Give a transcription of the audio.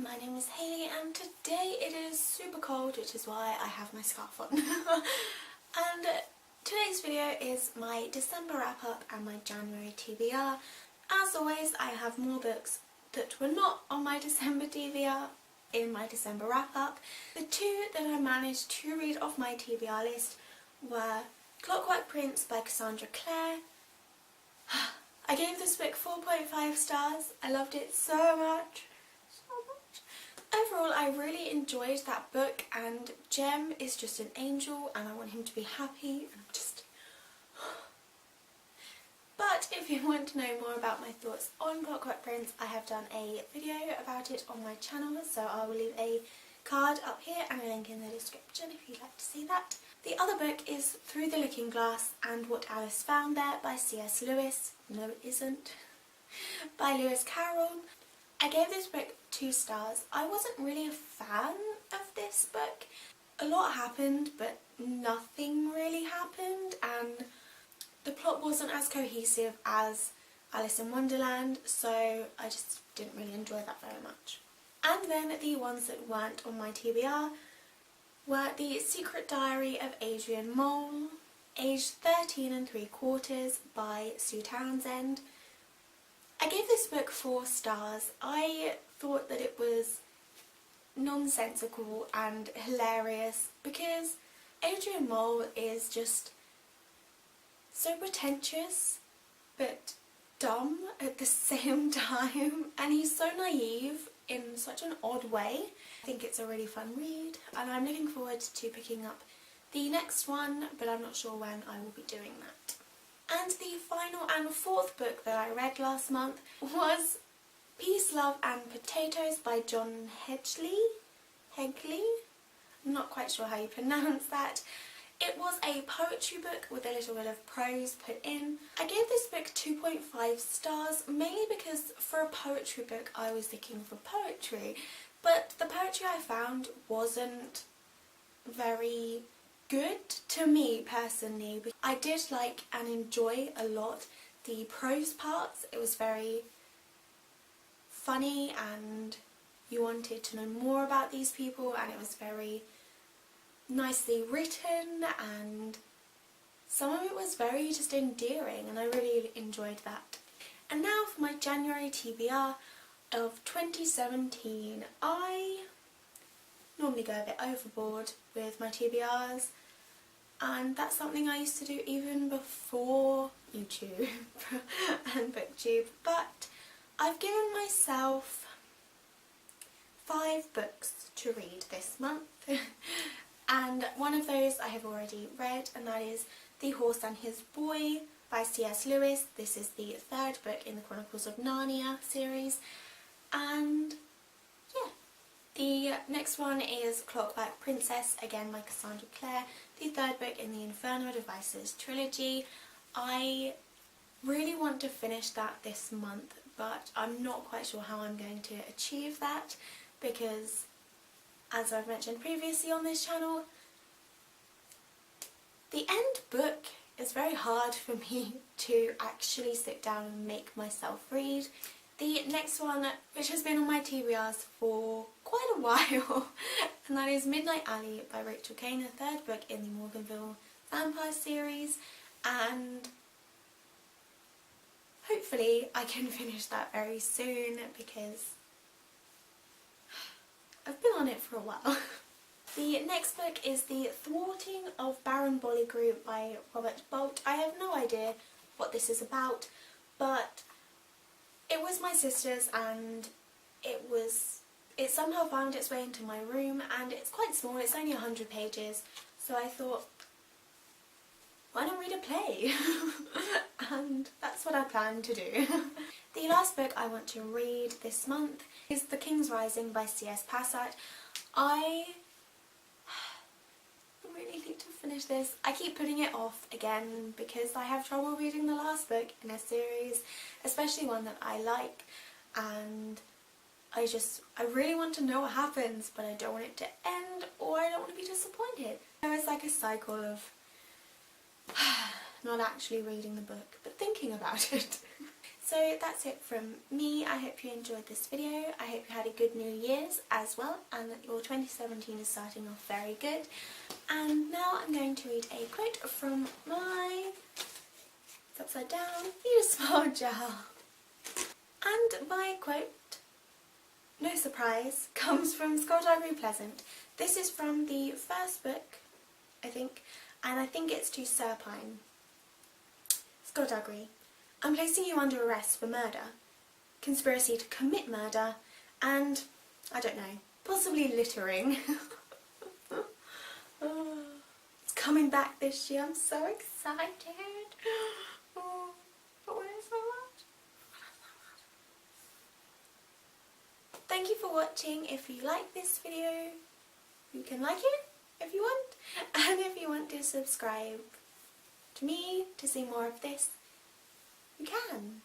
my name is Hayley and today it is super cold, which is why I have my scarf on. And today's video is my December wrap up and my January TBR. As always, I have more books that were not on my December TBR in my December wrap up. The two that I managed to read off my TBR list were Clockwork Prince by Cassandra Clare. I gave this book 4.5 stars. I loved it so much. Overall, I really enjoyed that book, and Jem is just an angel and I want him to be happy, and But if you want to know more about my thoughts on Clockwork Prince, I have done a video about it on my channel, so I will leave a card up here and a link in the description if you'd like to see that. The other book is Through the Looking Glass and What Alice Found There by C.S. Lewis. No, it isn't. By Lewis Carroll. I gave this book 2 stars. I wasn't really a fan of this book. A lot happened, but nothing really happened, and the plot wasn't as cohesive as Alice in Wonderland, so I just didn't really enjoy that very much. And then the ones that weren't on my TBR were The Secret Diary of Adrian Mole, aged 13 3/4 by Sue Townsend. I gave this book 4 stars. I thought that it was nonsensical and hilarious because Adrian Mole is just so pretentious but dumb at the same time, and he's so naive in such an odd way. I think it's a really fun read and I'm looking forward to picking up the next one, but I'm not sure when I will be doing that. And the final and 4th book that I read last month was Peace, Love and Potatoes by John Hedgley? I'm not quite sure how you pronounce that. It was a poetry book with a little bit of prose put in. I gave this book 2.5 stars, mainly because for a poetry book I was looking for poetry, but the poetry I found wasn't very good to me personally. I did like and enjoy a lot the prose parts. It was very funny and you wanted to know more about these people, and it was very nicely written and some of it was very just endearing, and I really enjoyed that. And now for my January TBR of 2017. I normally go a bit overboard with my TBRs, and that's something I used to do even before YouTube and BookTube, but I've given myself 5 books to read this month and one of those I have already read, and that is The Horse and His Boy by C.S. Lewis. This is the 3rd book in the Chronicles of Narnia series, and yeah. The next one is Clockwork Princess, again by Cassandra Clare, the 3rd book in the Infernal Devices trilogy. I really want to finish that this month, but I'm not quite sure how I'm going to achieve that because, as I've mentioned previously on this channel, the end book is very hard for me to actually sit down and make myself read. The next one, which has been on my TBRs for quite a while, and that is Midnight Alley by Rachel Kane, the 3rd book in the Morganville Vampire series, and hopefully I can finish that very soon because I've been on it for a while. The next book is The Thwarting of Baron Bolligrue by Robert Bolt. I have no idea what this is about, but it was my sister's and it somehow found its way into my room, and it's quite small, it's only 100 pages, so I thought, why not read a play? And that's what I plan to do. The last book I want to read this month is The King's Rising by C.S. Passat. I really need to finish this. I keep putting it off again because I have trouble reading the last book in a series, especially one that I like, and I really want to know what happens, but I don't want it to end or I don't want to be disappointed. So it's like a cycle of not actually reading the book but thinking about it. So that's it from me. I hope you enjoyed this video. I hope you had a good New Year's as well, and that your 2017 is starting off very good. And now I'm going to read a quote from my, it's upside down, Use Smart Jar. And my quote, no surprise, comes from Skullduggery Pleasant. This is from the first book, I think, and I think it's to Serpine. Skullduggery. I'm placing you under arrest for murder, conspiracy to commit murder, and, I don't know, possibly littering. Oh, it's coming back this year, I'm so excited. Oh, but when is so much? Thank you for watching. If you like this video, you can like it if you want, and if you want to subscribe to me to see more of this, you can.